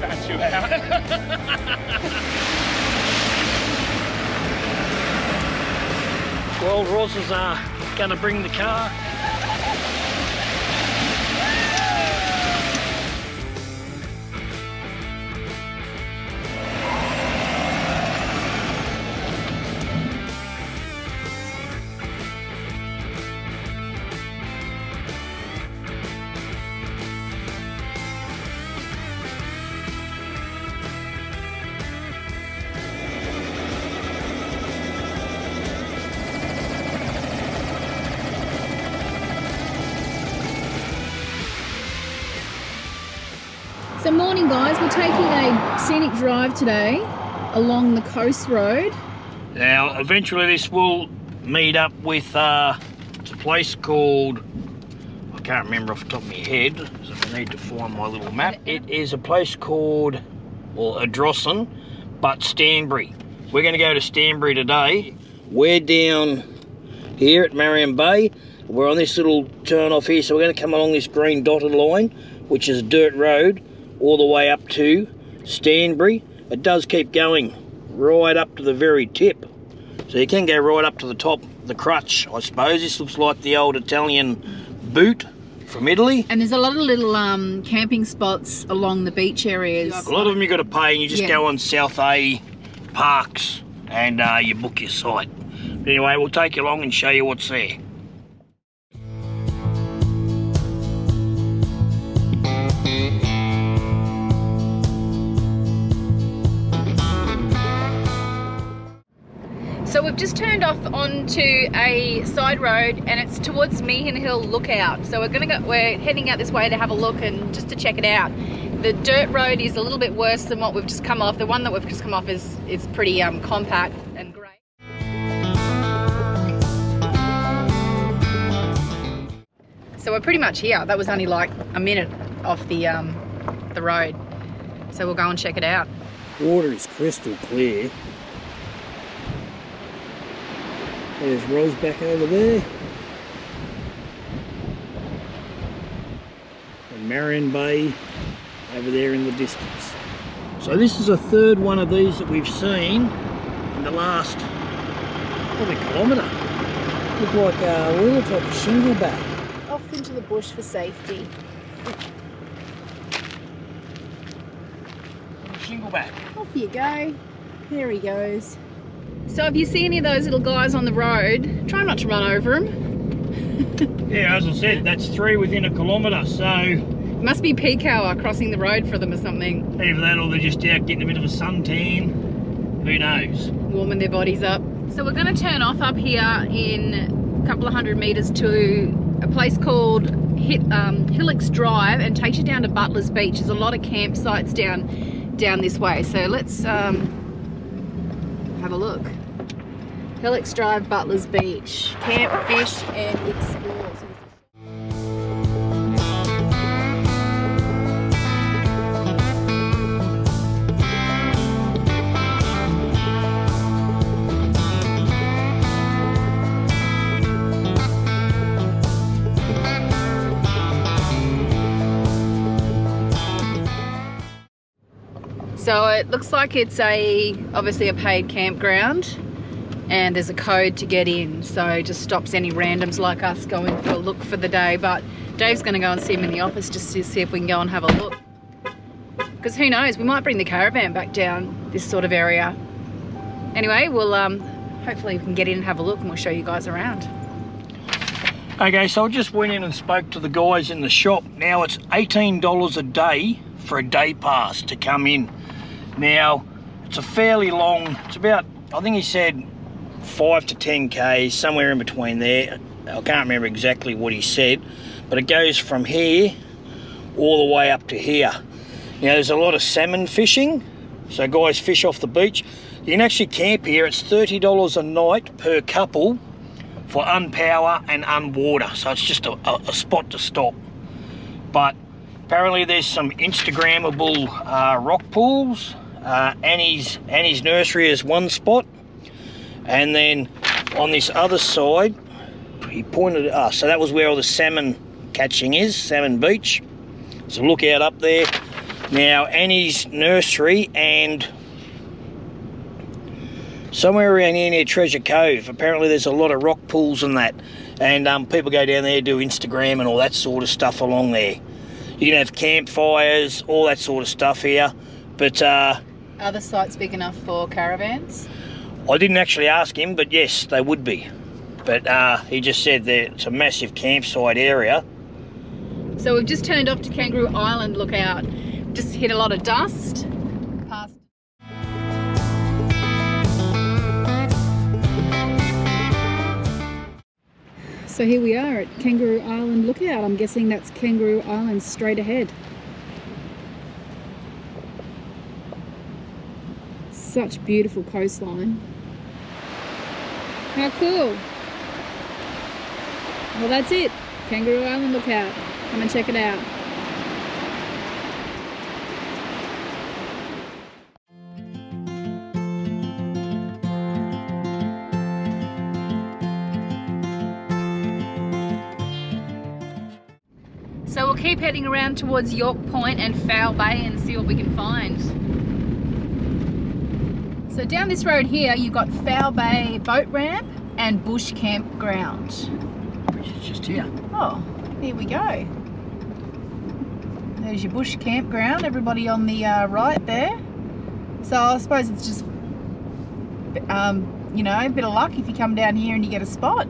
bat you out. Well, Roz are going to bring the car. So morning guys, we're taking a scenic drive today along the coast road. Now eventually this will meet up with it's a place called, I can't remember off the top of my head, so I need to find my little map. It is a place called, well, Edithburgh, but Stansbury. We're going to go to Stansbury today. We're down here at Marion Bay. We're on this little turn off here, so we're going to come along this green dotted line, which is a dirt road, all the way up to Stansbury. It does keep going right up to the very tip. So you can go right up to the top, the crutch, I suppose. This looks like the old Italian boot from Italy. And there's a lot of little camping spots along the beach areas. A lot of them you got to pay, and you just go on South A Parks and you book your site. But anyway, we'll take you along and show you what's there. So we've just turned off onto a side road and it's towards Meehan Hill Lookout. So we're heading out this way to have a look and just to check it out. The dirt road is a little bit worse than what we've just come off. The one that we've just come off is pretty compact and great. So we're pretty much here. That was only like a minute off the road. So we'll go and check it out. Water is crystal clear. There's Rose back over there. And Marion Bay over there in the distance. So this is a third one of these that we've seen in the last probably kilometre. Looks like a shingleback. Off into the bush for safety. Shingleback. Off you go. There he goes. So if you see any of those little guys on the road, try not to run over them. Yeah, as I said, that's 3 within a kilometre, so... It must be peak hour crossing the road for them or something. Either that or they're just out getting a bit of a suntan. Who knows? Warming their bodies up. So we're going to turn off up here in a couple of 100 metres to a place called Hillocks Drive, and takes you down to Butler's Beach. There's a lot of campsites down this way. So let's have a look. Hillocks Drive, Butler's Beach. Camp, fish and explore. So it looks like it's obviously a paid campground, and there's a code to get in, so it just stops any randoms like us going for a look for the day. But Dave's going to go and see him in the office just to see if we can go and have a look, because who knows, we might bring the caravan back down this sort of area. Anyway, we'll hopefully we can get in and have a look, and we'll show you guys around. Okay, so I just went in and spoke to the guys in the shop. Now it's $18 a day for a day pass to come in. Now it's a fairly long, it's about, I think he said 5 to 10 k's, somewhere in between there. I can't remember exactly what he said, but it goes from here all the way up to here. Now there's a lot of salmon fishing, so guys fish off the beach. You can actually camp here. It's $30 a night per couple for unpower and unwater, so it's just a spot to stop. But apparently there's some Instagrammable rock pools. Annie's nursery is one spot, and then on this other side he pointed at us, so that was where all the salmon catching is, Salmon Beach. So look out up there. Now, Annie's nursery and somewhere around here near Treasure Cove, apparently there's a lot of rock pools and that. And people go down there, do Instagram and all that sort of stuff along there. You can have campfires, all that sort of stuff here. But are the sites big enough for caravans? I didn't actually ask him, but yes, they would be. But he just said that it's a massive campsite area. So we've just turned off to Kangaroo Island. Look out. Just hit a lot of dust. Past. So here we are at Kangaroo Island Lookout. I'm guessing that's Kangaroo Island straight ahead. Such beautiful coastline. How cool. Well, that's it. Kangaroo Island Lookout. Come and check it out. So we'll keep heading around towards Yorke Point and Foul Bay and see what we can find. So down this road here, you've got Foul Bay boat ramp and bush campground. Which is just here. Oh, here we go. There's your bush campground, everybody on the right there. So I suppose it's just, you know, a bit of luck if you come down here and you get a spot.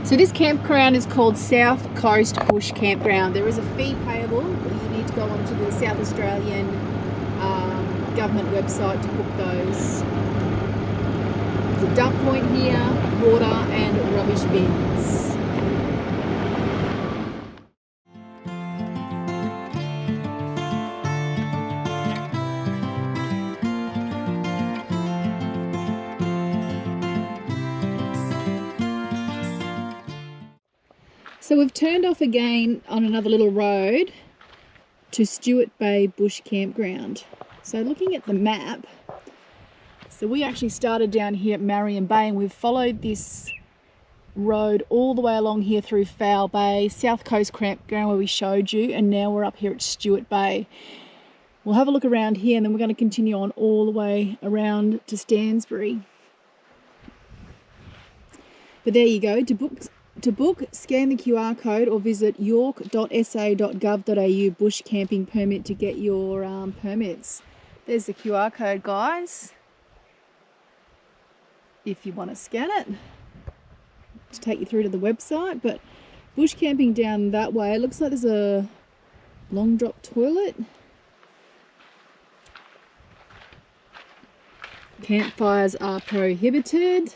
So this campground is called South Coast Bush Campground. There is a fee payable. You need to go onto the South Australian government website to book those. There's a dump point here, water and rubbish bins. So we've turned off again on another little road to Stewart Bay Bush Campground. So looking at the map, so we actually started down here at Marion Bay and we've followed this road all the way along here through Foul Bay, South Coast Campground where we showed you, and now we're up here at Stewart Bay. We'll have a look around here and then we're going to continue on all the way around to Stansbury. But there you go. To book, scan the QR code or visit yorke.sa.gov.au bush camping permit to get your permits. There's the QR code, guys, if you want to scan it to take you through to the website. But bush camping down that way, it looks like there's a long drop toilet. Campfires are prohibited.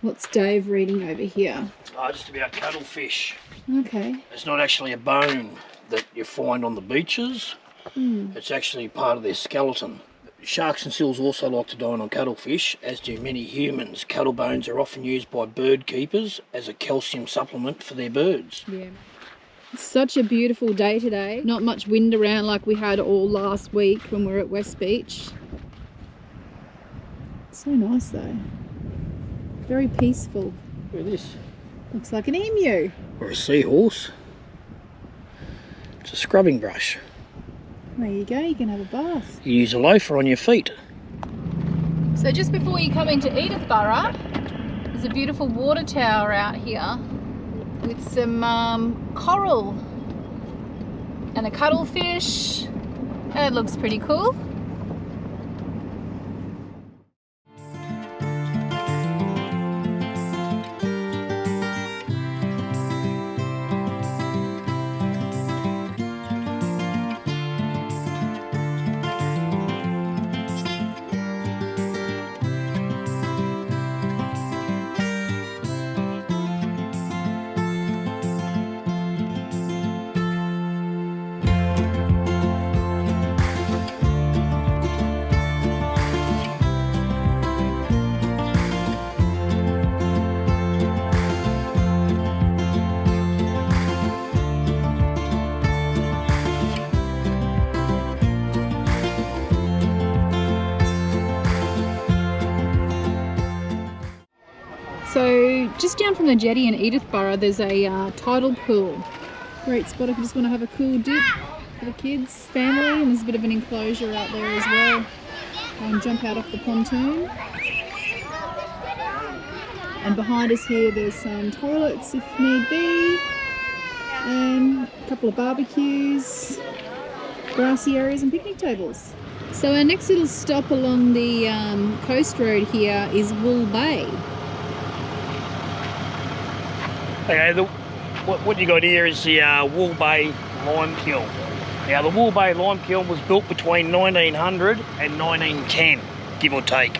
What's Dave reading over here? Oh, just about cuttlefish. Okay. It's not actually a bone that you find on the beaches. It's actually part of their skeleton. Sharks and seals also like to dine on cuttlefish, as do many humans. Cuttle bones are often used by bird keepers as a calcium supplement for their birds. Yeah. It's such a beautiful day today. Not much wind around like we had all last week when we were at West Beach. So nice though. Very peaceful. Look at this. Looks like an emu. Or a seahorse. It's a scrubbing brush. There you go, you can have a bath. You use a loafer on your feet. So just before you come into Edithburgh, there's a beautiful water tower out here with some coral and a cuttlefish. And it looks pretty cool. So just down from the jetty in Edithburgh, there's a tidal pool. Great spot if you just want to have a cool dip for the kids, family, and there's a bit of an enclosure out there as well. Jump out off the pontoon. And behind us here there's some toilets if need be, and a couple of barbecues, grassy areas and picnic tables. So our next little stop along the coast road here is Wool Bay. Okay, what you got here is the Wool Bay lime kiln. Now the Wool Bay lime kiln was built between 1900 and 1910, give or take.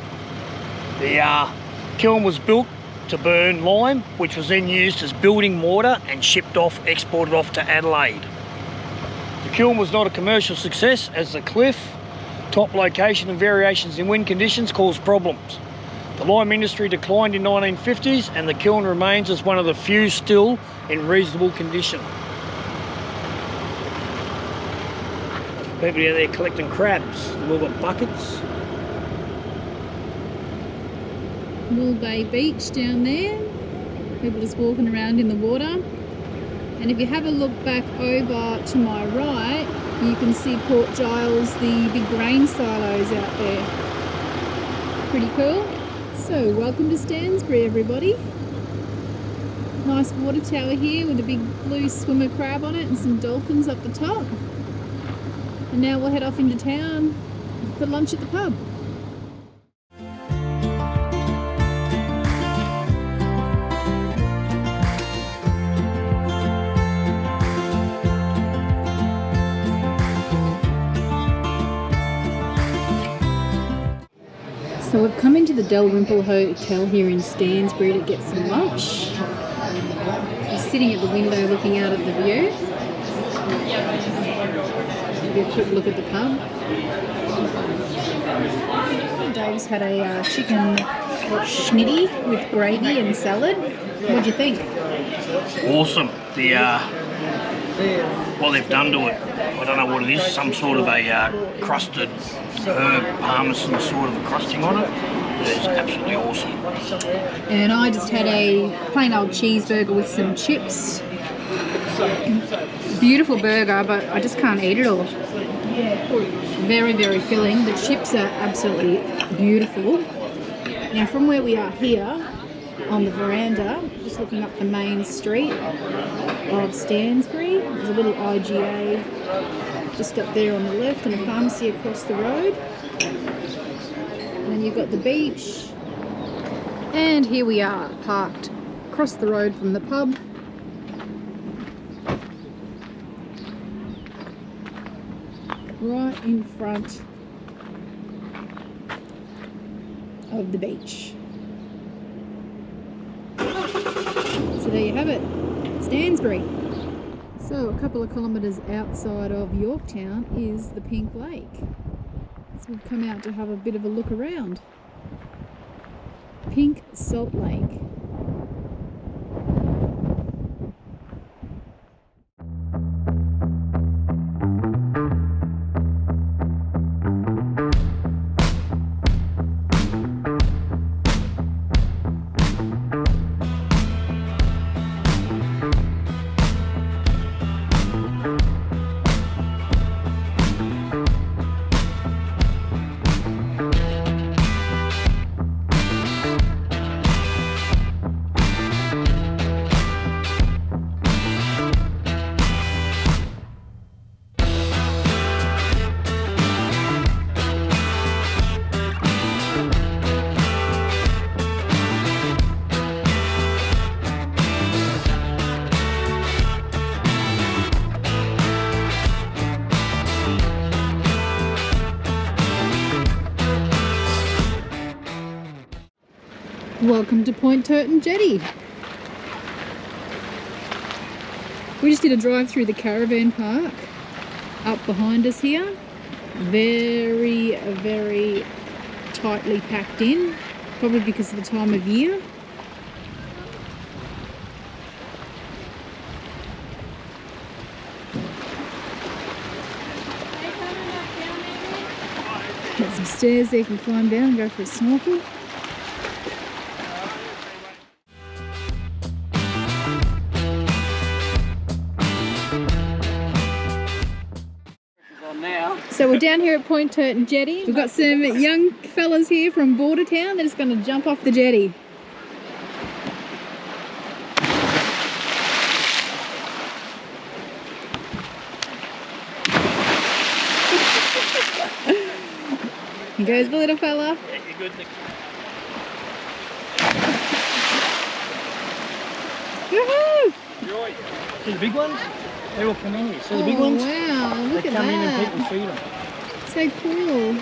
The kiln was built to burn lime, which was then used as building mortar and exported off to Adelaide. The kiln was not a commercial success as the cliff, top location and variations in wind conditions caused problems. The lime industry declined in 1950s and the kiln remains as one of the few still in reasonable condition. People down there collecting crabs, little buckets. Wool Bay Beach down there, people just walking around in the water. And if you have a look back over to my right, you can see Port Giles, the big grain silos out there. Pretty cool. So welcome to Stansbury, everybody. Nice water tower here with a big blue swimmer crab on it and some dolphins up the top. And now we'll head off into town for lunch at the pub. So we've come into the Dalrymple Hotel here in Stansbury to get some lunch. I'm sitting at the window looking out at the view. Give you a quick look at the pub. Dave's had a chicken schnitty with gravy and salad. What'd you think? Awesome. What they've done to it, I don't know what it is, some sort of a crusted herb parmesan sort of a crusting on it. It's absolutely awesome. And I just had a plain old cheeseburger with some chips. Beautiful burger, but I just can't eat it all. Very, very filling. The chips are absolutely beautiful. Now from where we are here on the veranda, just looking up the main street of Stansbury, there's a little IGA just up there on the left and a pharmacy across the road. And then you've got the beach. And here we are, parked across the road from the pub. Right in front of the beach. So there you have it, Stansbury. So a couple of kilometres outside of Yorketown is the Pink Lake. So we've come out to have a bit of a look around. Pink Salt Lake. Welcome to Point Turton Jetty. We just did a drive through the caravan park up behind us here. Very, very tightly packed in, probably because of the time of year. Got some stairs there you can climb down and go for a snorkel. So we're down here at Point Turton Jetty. We've got some young fellas here from Bordertown. They're just going to jump off the jetty. Here goes the little fella. Yeah, you're good. Woohoo! Joy. See the big ones? They all come in here. See the big ones? Wow, look They at come in and that. people feed them. So cool.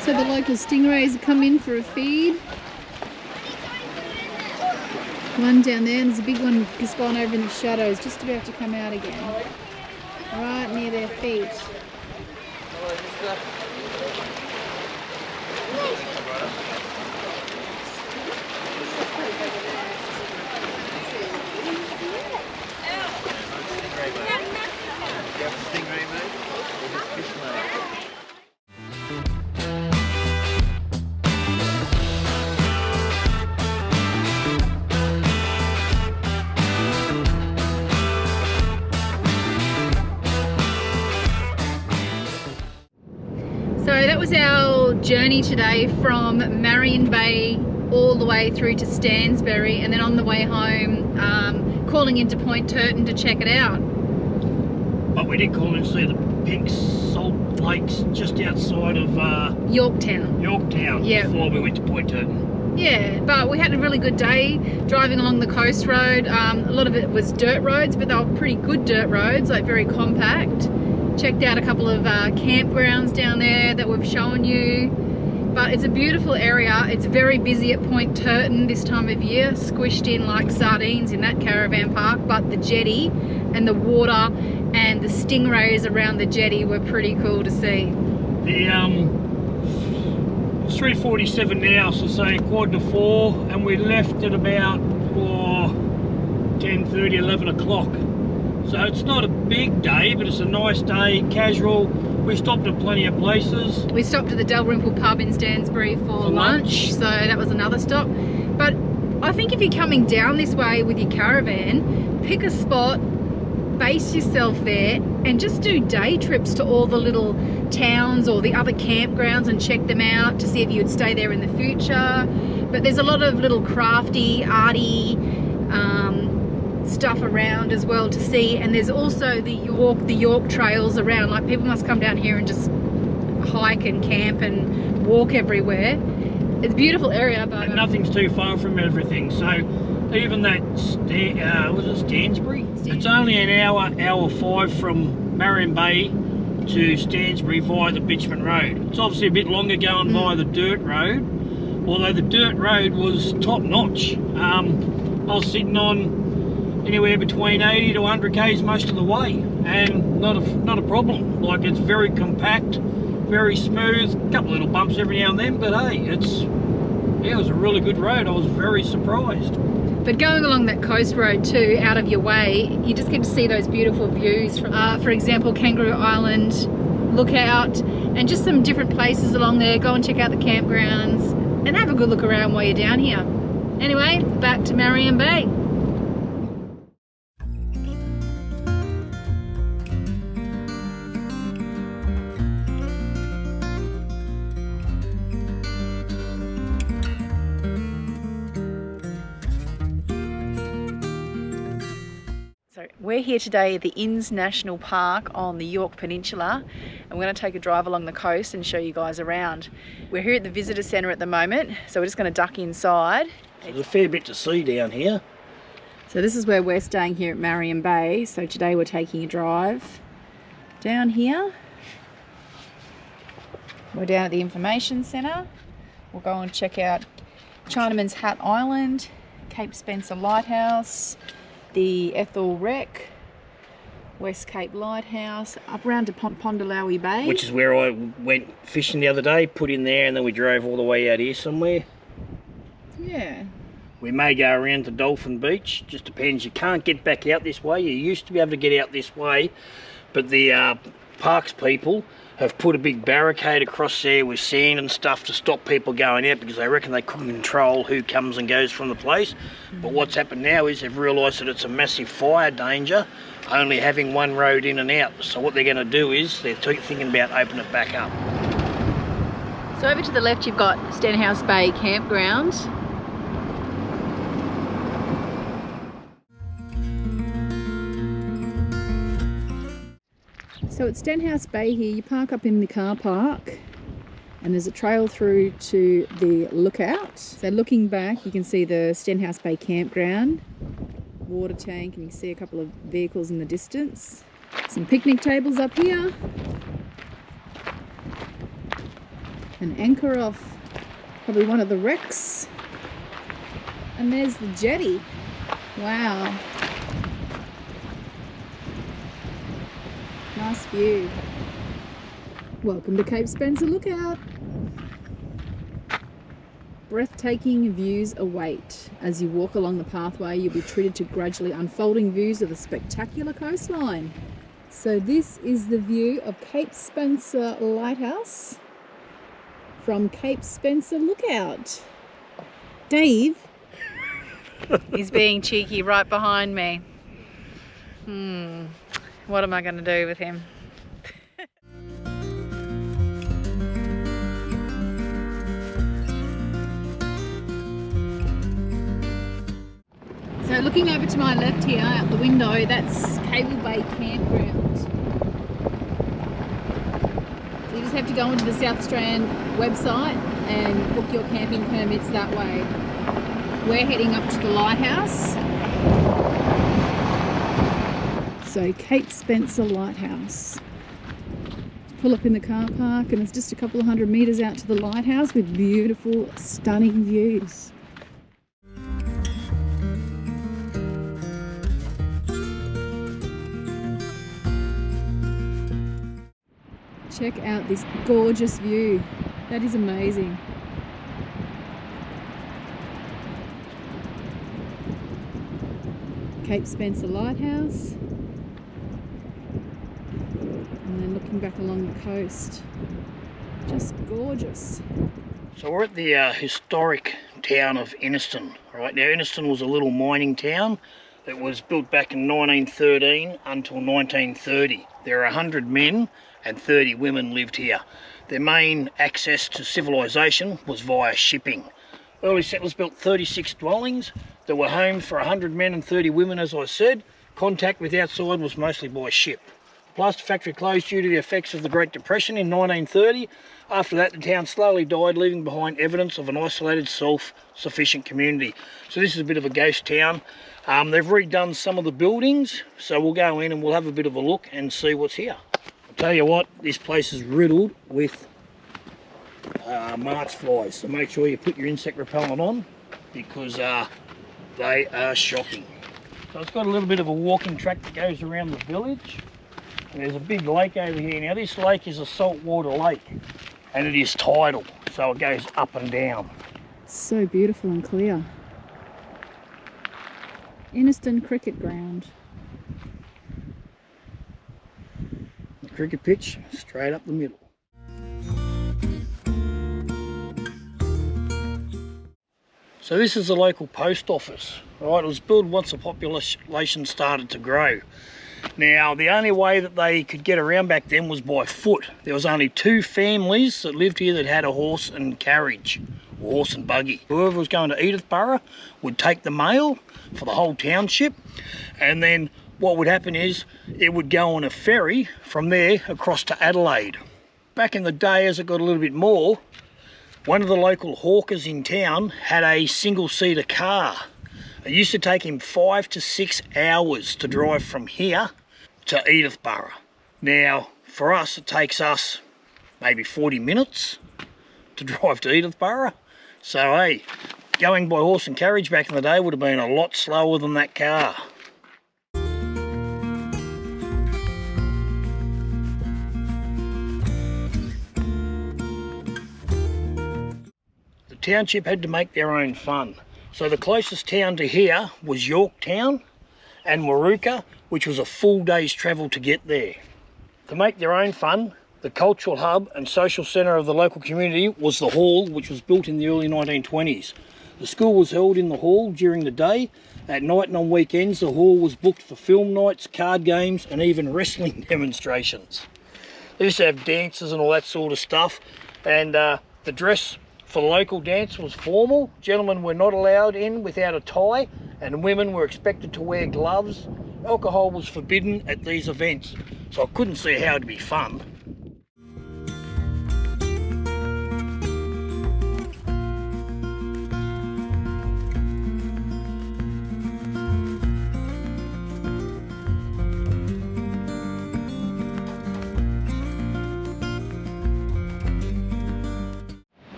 So the local stingrays have come in for a feed. One down there, and there's a big one just gone over in the shadows, just about to come out again. Right near their feet. So that was our journey today from Marion Bay all the way through to Stansbury, and then on the way home calling into Point Turton to check it out. But we did call and see the pink salt flakes just outside of Yorketown. Yorketown before we went to Point Turton. Yeah, but we had a really good day driving along the coast road. A lot of it was dirt roads, but they were pretty good dirt roads, like very compact. Checked out a couple of campgrounds down there that we've shown you. But it's a beautiful area. It's very busy at Point Turton this time of year, squished in like sardines in that caravan park. But the jetty and the water and the stingrays around the jetty were pretty cool to see. The it's 3:47 now, so say 3:45, and we left at about 10:30, 11 o'clock. So it's not a big day, but it's a nice day, casual. We stopped at plenty of places. We stopped at the Dalrymple pub in Stansbury for lunch, so that was another stop. But I think if you're coming down this way with your caravan, pick a spot, base yourself there, and just do day trips to all the little towns or the other campgrounds and check them out to see if you would stay there in the future. But there's a lot of little crafty, arty stuff around as well to see, and there's also the Yorke trails around. Like, people must come down here and just hike and camp and walk everywhere. It's a beautiful area, but and nothing's too far from everything. So even that was it Stansbury? It's only an hour 5 from Marion Bay to Stansbury via the Bitumen Road. It's obviously a bit longer going via the dirt road, although the dirt road was top notch. I was sitting on anywhere between 80 to 100 k's most of the way, and not a problem. Like, it's very compact, very smooth, a couple of little bumps every now and then, but hey, it was a really good road. I was very surprised. But going along that coast road too, out of your way, you just get to see those beautiful views from, for example, Kangaroo Island, Lookout, and just some different places along there. Go and check out the campgrounds and have a good look around while you're down here. Anyway, back to Marion Bay. We're here today at the Innes National Park on the Yorke Peninsula, and we're going to take a drive along the coast and show you guys around. We're here at the visitor centre at the moment, so we're just going to duck inside. There's a fair bit to see down here. So this is where we're staying here at Marion Bay. So today we're taking a drive down here. We're down at the information centre. We'll go and check out Chinaman's Hat Island, Cape Spencer Lighthouse, the Ethel wreck, West Cape Lighthouse, up around to Pondalowie Bay. Which is where I went fishing the other day, put in there, and then we drove all the way out here somewhere. Yeah. We may go around to Dolphin Beach, just depends. You can't get back out this way. You used to be able to get out this way, but the parks people have put a big barricade across there with sand and stuff to stop people going out, because they reckon they couldn't control who comes and goes from the place. But what's happened now is they've realised that it's a massive fire danger, only having one road in and out. So what they're going to do is they're thinking about opening it back up. So over to the left you've got Stenhouse Bay campground. So at Stenhouse Bay here, you park up in the car park and there's a trail through to the lookout. So looking back, you can see the Stenhouse Bay campground, water tank, and you can see a couple of vehicles in the distance. Some picnic tables up here. An anchor off probably one of the wrecks. And there's the jetty. Wow. Nice view. Welcome to Cape Spencer Lookout. Breathtaking views await. As you walk along the pathway, you'll be treated to gradually unfolding views of the spectacular coastline. So this is the view of Cape Spencer Lighthouse from Cape Spencer Lookout. Dave is being cheeky right behind me. What am I going to do with him? So looking over to my left here out the window, that's Cable Bay Campground. So you just have to go onto the South Australian website and book your camping permits that way. We're heading up to the Lighthouse. So Cape Spencer Lighthouse. Pull up in the car park and it's just a couple of 100 metres out to the lighthouse with beautiful, stunning views. Check out this gorgeous view. That is amazing. Cape Spencer Lighthouse. And then looking back along the coast, just gorgeous. So we're at the historic town of Inneston. Right now, Inneston was a little mining town that was built back in 1913 until 1930. There are 100 men and 30 women lived here. Their main access to civilization was via shipping. Early settlers built 36 dwellings that were homes for 100 men and 30 women, as I said. Contact with outside was mostly by ship. Plaster factory closed due to the effects of the Great Depression in 1930. After that, the town slowly died, leaving behind evidence of an isolated, self-sufficient community. So this is a bit of a ghost town. They've redone some of the buildings, so we'll go in and we'll have a bit of a look and see what's here. I'll tell you what, this place is riddled with March flies, so make sure you put your insect repellent on because they are shocking. So it's got a little bit of a walking track that goes around the village. And there's a big lake over here. Now this lake is a saltwater lake and it is tidal, so it goes up and down. So beautiful and clear. Inneston cricket ground. The cricket pitch straight up the middle. So this is the local post office. Right, it was built once the population started to grow. Now, the only way that they could get around back then was by foot. There was only 2 families that lived here that had a horse and carriage, or horse and buggy. Whoever was going to Edithburgh would take the mail for the whole township, and then what would happen is it would go on a ferry from there across to Adelaide. Back in the day, as it got a little bit more, one of the local hawkers in town had a single-seater car. It used to take him 5 to 6 hours to drive from here to Edithburgh. Now, for us, it takes us maybe 40 minutes to drive to Edithburgh. So, hey, going by horse and carriage back in the day would have been a lot slower than that car. The township had to make their own fun. So the closest town to here was Yorketown and Warooka, which was a full day's travel to get there. To make their own fun, The cultural hub and social centre of the local community was the hall, which was built in the early 1920s. The school was held in the hall during the day. At night and on weekends, the hall was booked for film nights, card games, and even wrestling demonstrations. They used to have dances and all that sort of stuff, and the dress for the local dance was formal. Gentlemen were not allowed in without a tie, and women were expected to wear gloves. Alcohol was forbidden at these events, so I couldn't see how it'd be fun.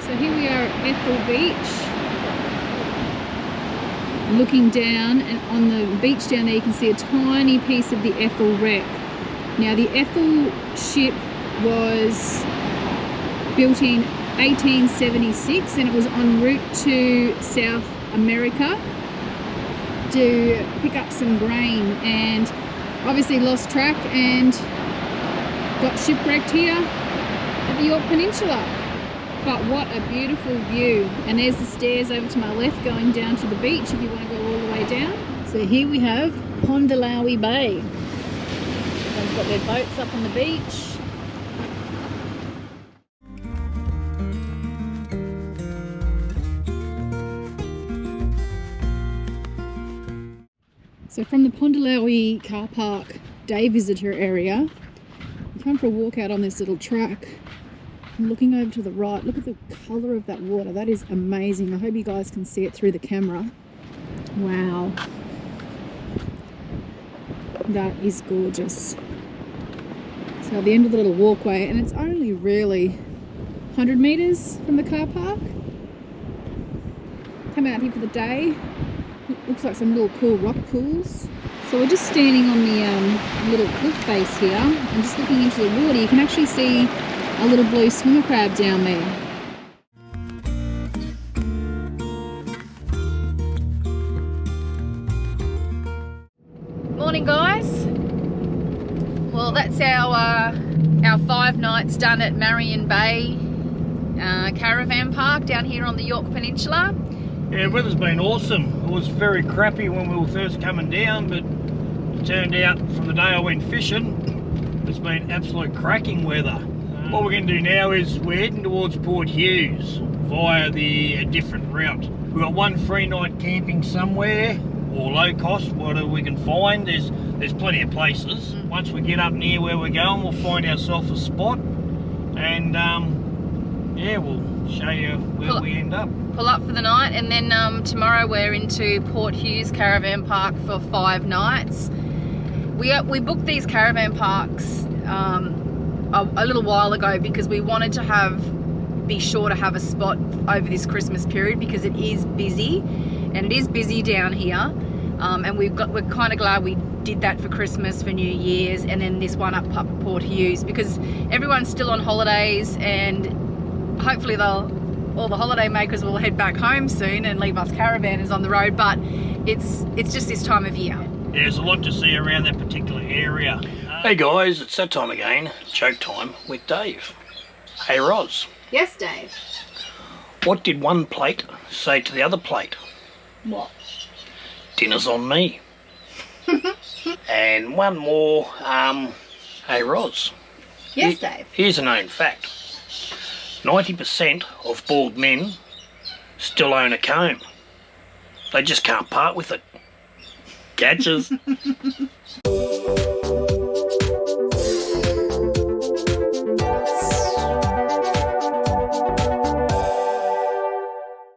So here we are at Ethel Beach, looking down, and on the beach down there you can see a tiny piece of the Ethel wreck. Now the Ethel ship was built in 1876 and it was en route to South America to pick up some grain, and obviously lost track and got shipwrecked here at the Yorke Peninsula. But what a beautiful view. And there's the stairs over to my left going down to the beach if you want to go all the way down. So here we have Pondalowie Bay. Everyone's got their boats up on the beach. So from the Pondalowie car park day visitor area, you come for a walk out on this little track. Looking over to the right, look at the colour of that water. That is amazing. I hope you guys can see it through the camera. Wow. That is gorgeous. So at the end of the little walkway, and it's only really 100 metres from the car park. Come out here for the day. Looks like some little cool rock pools. So we're just standing on the little cliff face here and just looking into the water. You can actually see a little blue swimmer crab down there. Morning guys. Well, that's our 5 nights done at Marion Bay caravan park down here on the Yorke Peninsula. Yeah, the weather's been awesome. It was very crappy when we were first coming down, but it turned out from the day I went fishing, it's been absolute cracking weather. What we're going to do now is we're heading towards Port Hughes via the different route. We've got one free night camping somewhere, or low cost, whatever we can find. There's plenty of places. Once we get up near where we're going, we'll find ourselves a spot, and yeah, we'll show you where we end up. Pull up for the night, and then tomorrow we're into Port Hughes Caravan Park for 5 nights. We booked these caravan parks a little while ago because we wanted to be sure to have a spot over this Christmas period, because it is busy, and it is busy down here, and we're kind of glad we did that for Christmas, for New Year's, and then this one up at Port Hughes, because everyone's still on holidays, and hopefully all the holiday makers will head back home soon and leave us caravanners on the road, but it's just this time of year. Yeah, there's a lot to see around that particular area. Hey guys, it's that time again, joke time with Dave. Hey Roz. Yes, Dave. What did one plate say to the other plate? What? Dinner's on me. And one more, hey Roz. Yes, Dave. Here's a known fact. 90% of bald men still own a comb. They just can't part with it. Catches.